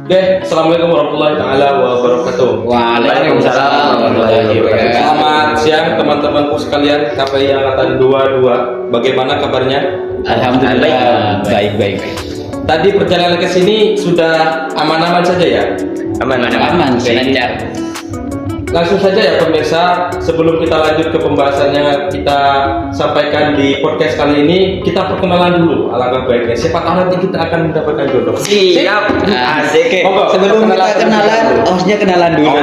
Oke, assalamualaikum warahmatullahi taala wabarakatuh. Waalaikumsalam warahmatullahi wabarakatuh. Selamat siang teman-temanku sekalian KPI Angkatan 22. Bagaimana kabarnya? Alhamdulillah baik. Tadi perjalanan ke sini sudah aman-aman saja ya? Aman, lancar. Langsung saja ya pemirsa, sebelum kita lanjut ke pembahasannya kita sampaikan di podcast kali ini, kita perkenalan dulu alangkah baiknya. Siapa tahu nanti kita akan mendapatkan jodoh. Siap. Asik. Monggo. Sebelum kita kenalan, hostnya kenalan dulu.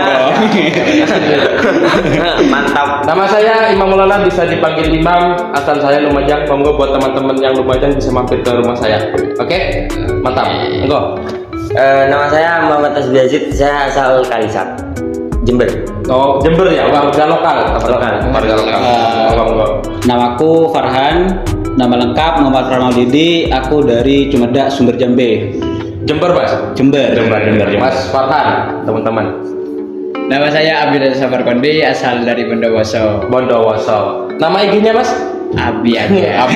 Mantap. Nama saya Imam Maulana, bisa dipanggil Imam. Asal saya Lumajang. Monggo buat teman-teman yang Lumajang bisa mampir ke rumah saya. Oke? Mantap. Monggo. Nama saya Muhammad Tasbih Yazid. Saya asal Kalisat, Jember. Oh, Jember ya, warga lokal. Monggo. Namaku Farhan, nama lengkap Muhammad Farmaulidi, aku dari Cumeda, Sumber Jambe. Jember, Mas. Jember. Mas Farhan, teman-teman. Nama saya Abi dari Sabar Kondi, asal dari Bondowoso. Nama IG-nya, Mas? Abi aja.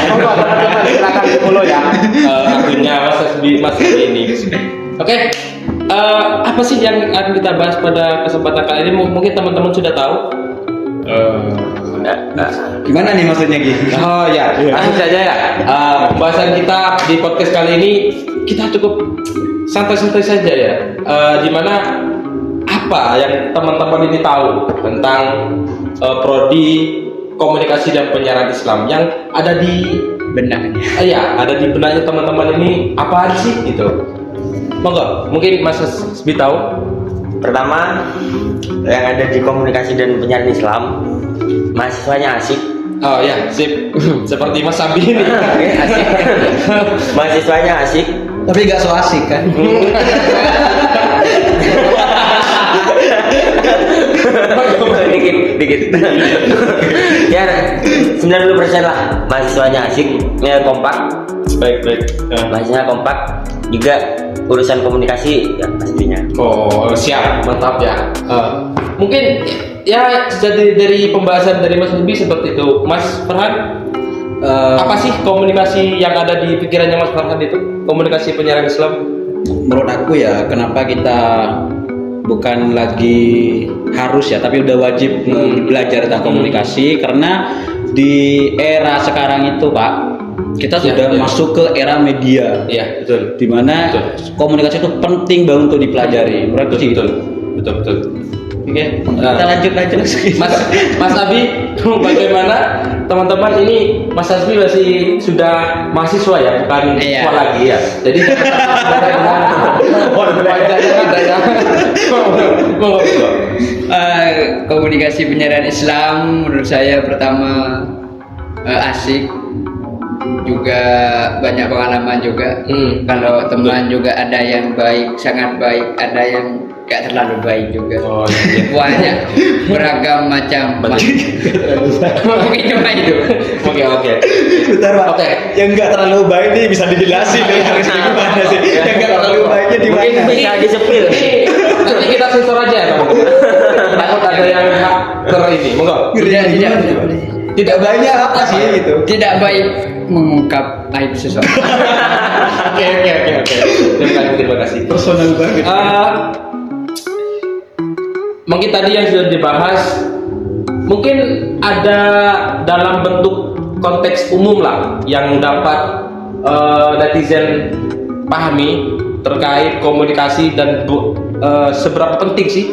Monggo, teman-teman, silakan di-follow ya. Akunnya Mas ini. Oke. Apa sih yang akan kita bahas pada kesempatan kali ini? Mungkin teman-teman sudah tahu. Gimana nih maksudnya Gi? Oh ya, langsung saja ya. Pembahasan kita di podcast kali ini kita cukup santai-santai saja ya. Dimana apa yang teman-teman ini tahu tentang prodi komunikasi dan penyiaran Islam yang ada di Benaknya. ada di benaknya teman-teman ini apa sih gitu? Monggo, mungkin Mas Hasbi tahu. Pertama, yang ada di komunikasi dan penyiaran Islam, mahasiswanya asik. Oh ya, sip. Seperti Mas Sabi ini. Asik. Mahasiswanya asik. Tapi gak so asik kan? dikit. Ya, 90% lah mahasiswanya asik, kompak. Baik. Mahasiswanya kompak, juga urusan komunikasi ya pastinya. Oh, siap, mantap ya. Mungkin ya jadi dari pembahasan dari Mas Hasbi seperti itu. Mas Farhan, apa sih komunikasi yang ada di pikirannya Mas Farhan itu? Komunikasi penyiaran Islam? Menurut aku ya, kenapa kita bukan lagi harus ya, tapi udah wajib belajar tentang komunikasi, karena di era sekarang itu Pak, kita sudah masuk ke era media. Iya, betul. Dimana komunikasi itu penting banget untuk dipelajari. Menurut aku sih gitu. Betul. Oke, kita lanjut. Mas Abi, bagaimana teman-teman ini? Mas Hasbi masih sudah mahasiswa ya, bukan siswa lagi ya. Jadi Komunikasi penyiaran Islam menurut saya pertama asik, juga banyak pengalaman juga. Kalau teman juga ada yang baik, sangat baik, ada yang gak terlalu baik juga. Oh, iya. Banyak beragam macam. Mungkin cuma itu. Oke. Bentar Pak. Oke. Yang nggak terlalu baik nih bisa dijelasin nih harus gimana sih? Yang nggak terlalu baiknya di Mungkin mana? Bisa disepil. Nanti kita sensor aja ya, takut ada yang hacker ini. Monggo. Tidak banyak apa sih gitu? Tidak baik mengungkap aib seseorang. Oke. Terima kasih. Personal banget. Mungkin tadi yang sudah dibahas, mungkin ada dalam bentuk konteks umum lah yang dapat netizen pahami terkait komunikasi dan seberapa penting sih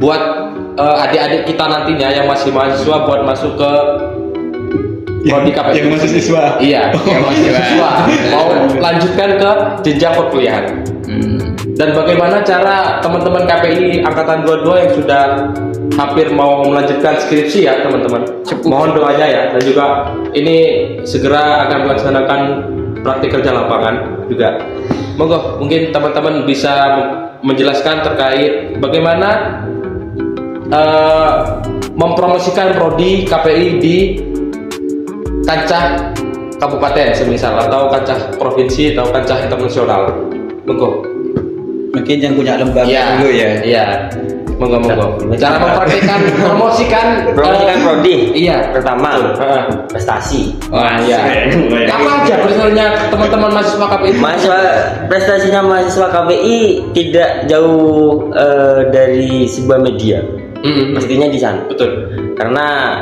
buat adik-adik kita nantinya yang masih mahasiswa buat masuk ke prodi KPI. Yang masih siswa. Iya, yang masih siswa mau lanjutkan ke jenjang perkuliahan. Dan bagaimana cara teman-teman KPI Angkatan 22 yang sudah hampir mau melanjutkan skripsi ya teman-teman. Mohon doanya ya, dan juga ini segera akan melaksanakan praktik kerja lapangan juga. Monggo, mungkin teman-teman bisa menjelaskan terkait bagaimana mempromosikan prodi KPI di kancah kabupaten semisal, atau kancah provinsi atau kancah internasional. Monggo. Mungkin yang punya lembaga dulu ya. Iya. Monggo. Cara mempraktikkan promosikan prodi. iya. Pertama, Heeh. prestasi. Wah, iya. Apa aja personalnya teman-teman mahasiswa KPI? Prestasinya mahasiswa KPI tidak jauh dari sebuah media. Pastinya di sana. Betul. Karena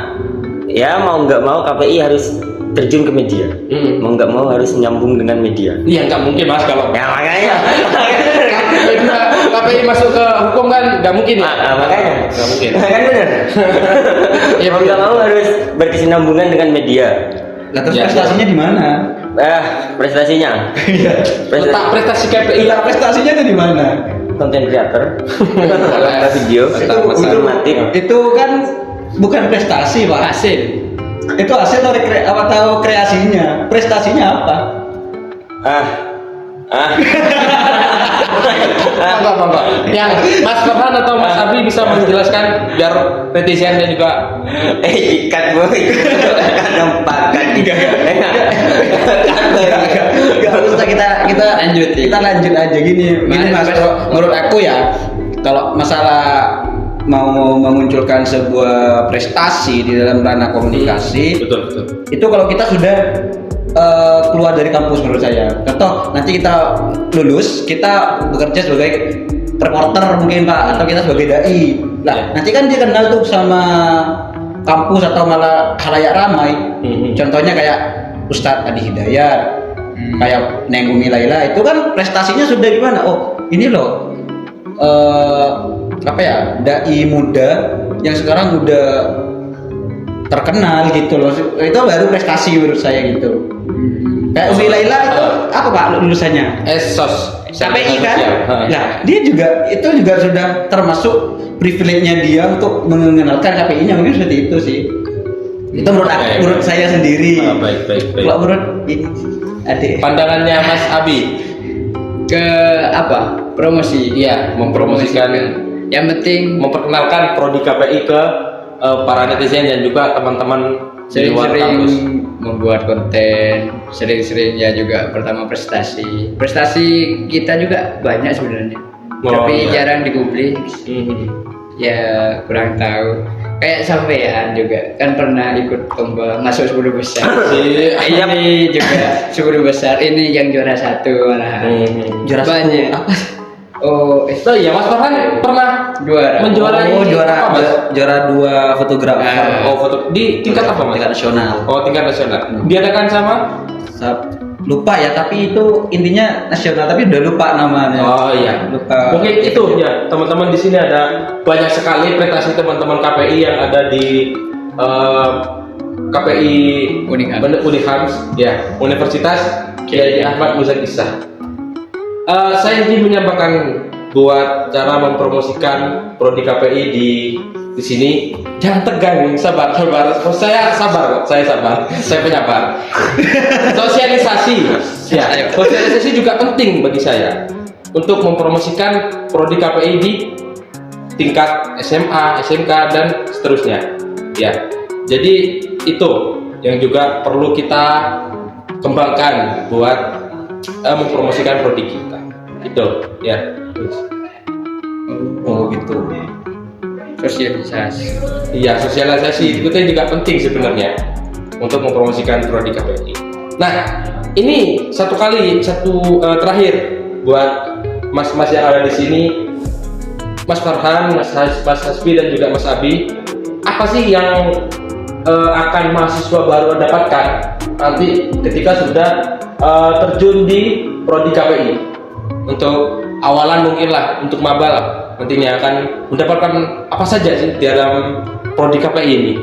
ya mau nggak mau KPI harus terjun ke media. Mau nggak mau harus nyambung dengan media. Iya, nggak mungkin Mas kalau Ya makanya. KPI masuk ke hukum kan nggak mungkin ya? Makanya. Nggak mungkin. Kan benar. Iya, Mau nggak mau harus berkesinambungan dengan media. Lah terus Ya, prestasinya di mana? Prestasinya. Letak prestasi KPI Iya, prestasinya itu di mana? Konten creator. Konten video. Informatif. Itu kan bukan prestasi, Pak. Hasil. Itu hasil dari kreasinya. Prestasinya apa? Apa? Yang Mas Farhan atau Mas Abi bisa menjelaskan biar netizen dan juga Ikat boy. Kan Gak usah kita lanjut aja gini Mas. Menurut aku ya, kalau masalah mau memunculkan sebuah prestasi di dalam ranah komunikasi, betul. itu kalau kita sudah keluar dari kampus menurut saya. Contoh, nanti kita lulus, kita bekerja sebagai reporter mungkin Pak, atau kita sebagai dai. Lah, nanti kan dia kenal tuh sama kampus atau malah khalayak ramai. Contohnya kayak Ustadz Adi Hidayat, kayak Neng Umi Laila, itu kan prestasinya sudah gimana? Oh, ini loh dai muda yang sekarang udah terkenal gitu loh. Itu baru prestasi menurut saya gitu. Kayak Umi Laila itu apa Pak lulusannya? Esos KPI kan? Nah, dia juga sudah termasuk privilege-nya dia untuk mengenalkan KPI-nya, mungkin seperti itu sih. Itu menurut saya sendiri. Baik. Kalau menurut adik Pandangannya Mas Abi Ke apa? Promosi. iya mempromosikan, Yang penting memperkenalkan prodi KPI ke para netizen dan juga teman-teman di luar kampus. sering-sering membuat konten, sering-seringnya juga pertama prestasi kita juga banyak sebenarnya, tapi iya. jarang dipublik. Ya kurang tahu, kayak sampean juga kan pernah ikut lomba masuk 10 besar. Ini juga 10 besar, ini yang juara 1 malah. juara Banyak. satu apa? Oh, Oh iya, Mas Farhan pernah juara. menjuarai juara apa, Mas? juara 2 fotografer. Oh, foto di tingkat apa, Mas? Tingkat nasional. Oh, tingkat nasional. Diadakan sama? Lupa ya, tapi itu intinya nasional, tapi udah lupa namanya. Oh iya. Lupa. Mungkin itu ya, teman-teman di sini ada banyak sekali prestasi teman-teman KPI yang ada di KPI Unihams, ya, Universitas Kiai Ahmad Muzaki Shah. Saya ingin menyampaikan buat cara mempromosikan prodi KPI di sini. Jangan tegang, sabar. Saya sabar, saya penyabar. Sosialisasi juga penting bagi saya untuk mempromosikan prodi KPI di tingkat SMA, SMK dan seterusnya. Ya, jadi itu yang juga perlu kita kembangkan buat mempromosikan prodi kita. Itu, ya. Oh gitu. Sosialisasi. Iya, sosialisasi itu juga penting sebenarnya untuk mempromosikan prodi KPI. Nah, ini satu terakhir buat mas-mas yang ada di sini, Mas Farhan, Mas Hasbi dan juga Mas Abi. Apa sih yang akan mahasiswa baru dapatkan nanti ketika sudah terjun di prodi KPI? Untuk awalan mungkin lah, untuk maba lah, nantinya akan mendapatkan apa saja sih di dalam prodi KPI ini?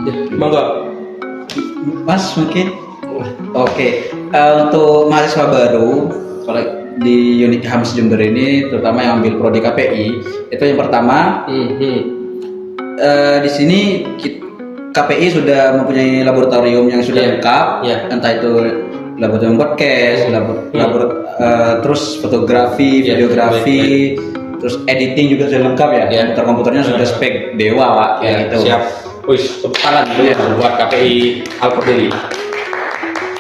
Ya, monggo. Mas mungkin. Oke. Untuk mahasiswa baru, kalau di unit Hams Jember ini, terutama yang ambil prodi KPI, itu yang pertama. Di sini KPI sudah mempunyai laboratorium yang sudah lengkap, entah itu laboratorium podcast, terus fotografi, videografi, terus editing juga sudah lengkap ya. Komputernya sudah spek dewa Pak, gitu. Siap. Wih, tepuk tangan dulu buat KPI Al-Qadiri.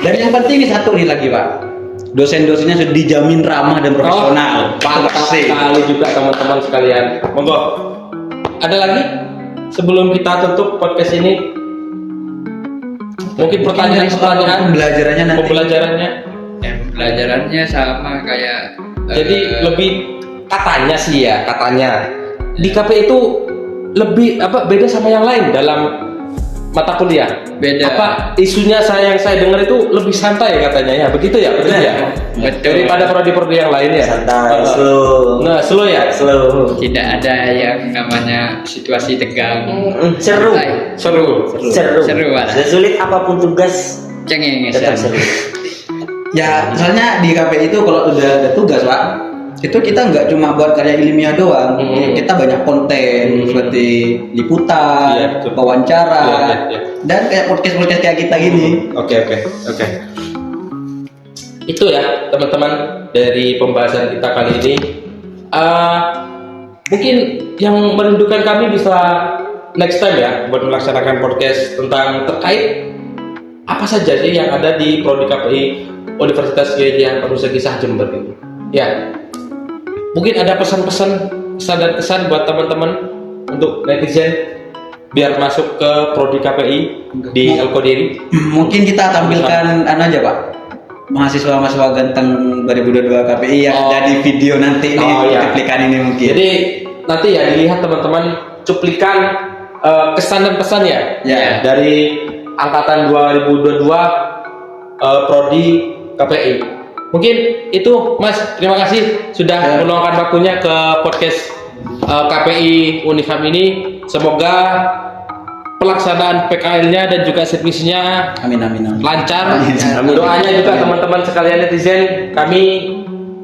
Dan yang penting satu nih lagi Pak, dosen-dosennya sudah dijamin ramah dan profesional. Mantap sekali juga teman-teman sekalian. Monggo. Ada lagi sebelum kita tutup podcast ini? Mungkin pertanyaan-pertanyaan pembelajarannya nanti. Pembelajarannya. Ya, pelajarannya sama kayak Jadi lebih katanya sih ya, katanya di KPI itu lebih beda sama yang lain dalam mata kuliah. Beda. Isunya yang saya dengar itu lebih santai katanya ya, begitu ya, betul ya? Betul. Daripada prodi-prodi yang lain ya. Santai, slow. Nah, slow ya. Slow. tidak ada yang namanya situasi tegang. Seru. Santai. Seru. Seru. Malah. Sesulit apapun tugas tetap seru. Ya, misalnya di KPI itu kalau udah ada tugas, Pak, itu kita nggak cuma buat karya ilmiah doang, kita banyak konten seperti liputan, Iya, betul. wawancara, Iya. dan kayak podcast kayak kita gini. Oke. Itu ya teman-teman dari pembahasan kita kali ini. Mungkin yang merindukan kami bisa next time ya buat melaksanakan podcast tentang terkait apa saja sih yang ada di Prodi KPI Universitas Kiai Haji Ahmad Kisah Jember ini. Ya, mungkin ada pesan-pesan dan kesan buat teman-teman untuk netizen biar masuk ke Prodi KPI di Al-Qadiri. Mungkin kita tampilkan aja, Pak, mahasiswa-mahasiswa ganteng 2022 KPI yang ada di video nanti nih, cuplikan ini mungkin. Jadi nanti ya dilihat teman-teman cuplikan kesan dan pesan ya dari angkatan 2022 Prodi KPI. Mungkin itu Mas, terima kasih sudah meluangkan waktunya ke podcast KPI Unifam ini. Semoga pelaksanaan PKL-nya dan juga servisnya Amin. lancar. Doanya juga teman-teman sekalian netizen kami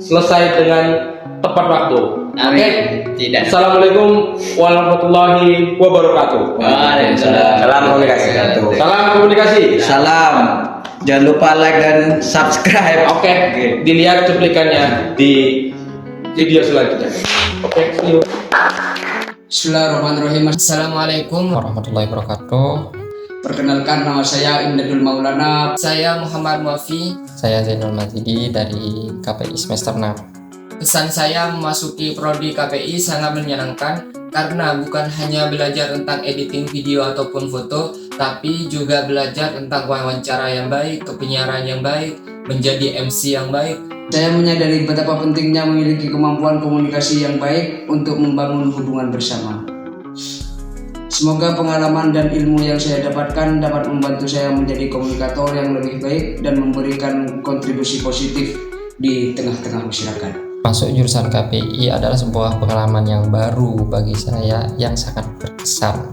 selesai dengan tepat waktu. Oke. Tidak. Assalamualaikum warahmatullahi wabarakatuh. Waalaikumsalam. Salam komunikasi. Salam. Jangan lupa like dan subscribe. Oke. Dilihat cuplikannya di video selanjutnya. Oke, see you. Bismillahirrahmanirrahim. Assalamualaikum warahmatullahi wabarakatuh. Perkenalkan, nama saya Imdadul Maulana. Saya Muhammad Muafi. Saya Zainul Mazidi dari KPI semester 6. Pesan saya memasuki Prodi KPI sangat menyenangkan karena bukan hanya belajar tentang editing video ataupun foto, tapi juga belajar tentang wawancara yang baik, kepenyiaran yang baik, menjadi MC yang baik. Saya menyadari betapa pentingnya memiliki kemampuan komunikasi yang baik untuk membangun hubungan bersama. Semoga pengalaman dan ilmu yang saya dapatkan dapat membantu saya menjadi komunikator yang lebih baik dan memberikan kontribusi positif di tengah-tengah masyarakat. Masuk jurusan KPI adalah sebuah pengalaman yang baru bagi saya yang sangat berkesan.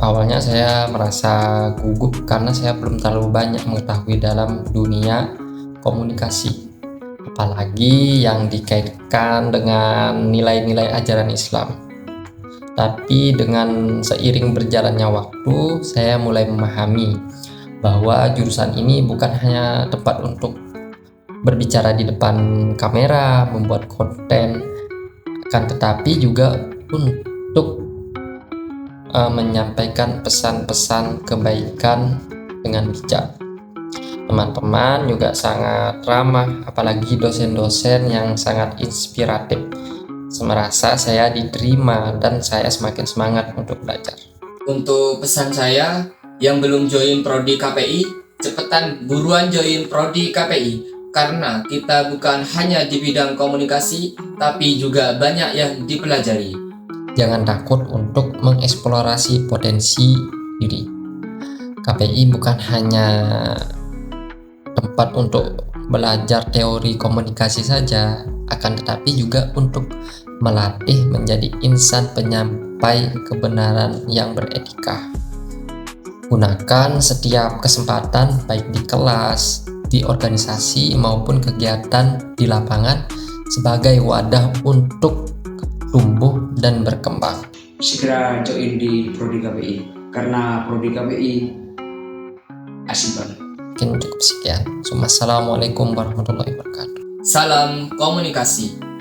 Awalnya saya merasa gugup karena saya belum terlalu banyak mengetahui dalam dunia komunikasi, apalagi yang dikaitkan dengan nilai-nilai ajaran Islam. Tapi dengan seiring berjalannya waktu, saya mulai memahami bahwa jurusan ini bukan hanya tempat untuk berbicara di depan kamera, membuat konten, akan tetapi juga untuk menyampaikan pesan-pesan kebaikan dengan bijak. Teman-teman juga sangat ramah, apalagi dosen-dosen yang sangat inspiratif. Merasa saya diterima dan saya semakin semangat untuk belajar. Untuk pesan saya yang belum join Prodi KPI, cepetan buruan join Prodi KPI. Karena kita bukan hanya di bidang komunikasi, tapi juga banyak yang dipelajari. Jangan takut untuk mengeksplorasi potensi diri. KPI bukan hanya tempat untuk belajar teori komunikasi saja, akan tetapi juga untuk melatih menjadi insan penyampai kebenaran yang beretika. Gunakan setiap kesempatan baik di kelas, di organisasi maupun kegiatan di lapangan sebagai wadah untuk tumbuh dan berkembang. Segera join di Prodi KPI karena Prodi KPI asik banget. Mungkin cukup sekian. Assalamualaikum warahmatullahi wabarakatuh. Salam komunikasi.